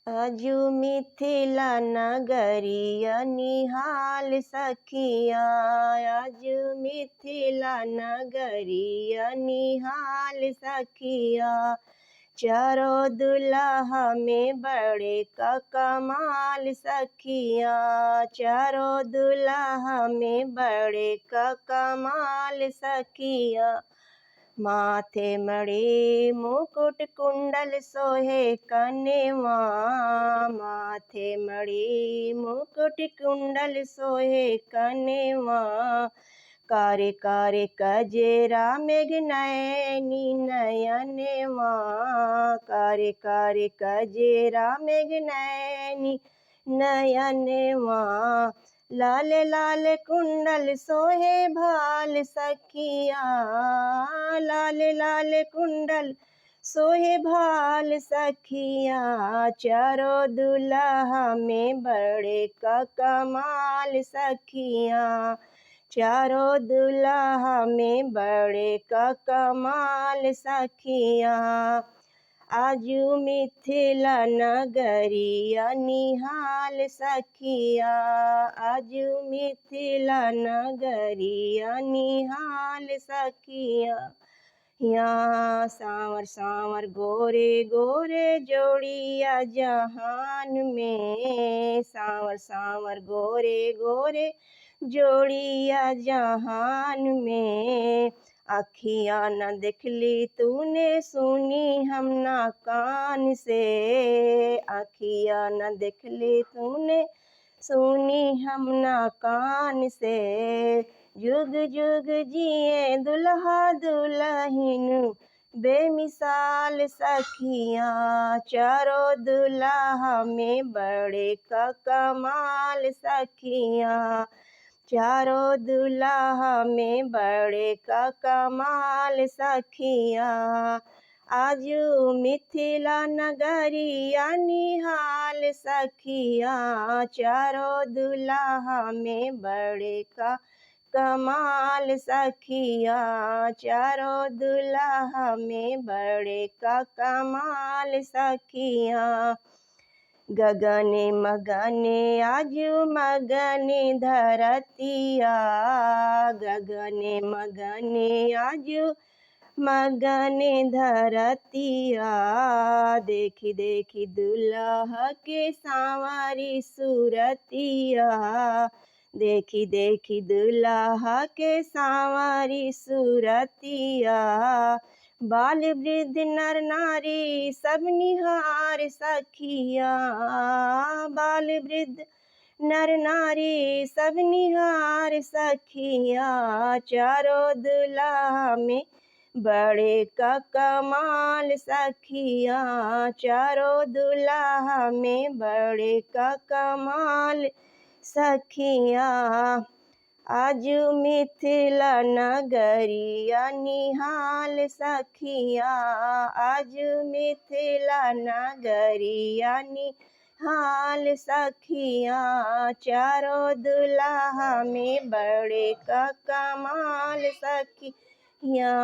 आजु मिथिला नगरिया निहाल सखिया। आजु मिथिला नगरिया निहाल सखिया। चारों दुल्हा में बड़े का कमाल सखिया। चारों दुल्हा में बड़े का कमाल सखिया। माथे मणि मुकुट कुंडल सोहे कनेवा। माथे मणि मुकुट कुंडल सोहे कनेवा। कारे कारे कजेरा मेघ नयनी नयनेवा। कारे कारे कजेरा मेघ नयनी नयनेवा। लाल लाल कुंडल सोहे भाल सखिया। लाल लाल कुंडल सोहे भाल सखिया। चारों दुल्हा में बड़े का कमाल सखिया। चारों दुल्हा में बड़े का कमाल सखिया। आजु मिथिला नगरिया निहाल सखिया। आजु मिथिला नगरिया निहाल सखिया। यहाँ सांवर सांवर गोरे गोरे जोड़िया जहान में। सांवर सांवर गोरे गोरे जोड़िया जहान में। अखियाँ न देखली तूने सुनी हम ना कान से। अखियाँ न देखली तूने सुनी हम ना कान से। जुग जुग जिए दुल्हा दुल्हन बेमिसाल सखिया। चारों दुल्हा में बड़े का कमाल सखिया। चारों दुल्हा में बड़े का कमाल सखिया। आजु मिथिला नगरिया निहाल सखिया। चारों दुल्हा में बड़े का कमाल सखिया। चारों दुल्हा में बड़े का कमाल सखिया। गगने मगने आजु मगने धरतिया। गगने मगने आजु मगने धरतिया। देखी देखी दुल्हा के सांवरी सूरतिया। देखी देखी दुल्हा के सांवरी सूरतिया। बाल वृद्ध नर नारी सब निहार सखिया। बाल वृद्ध नर नारी सब निहार सखिया। चारों दुल्हा में बड़े का कमाल सखिया। चारों दुल्हा में बड़े का कमाल सखिया। आजु मिथिला नगरिया निहाल सखिया। आजु मिथिला नगरिया निहाल सखिया। चारों दुल्हा में बड़े का कमाल सखिया।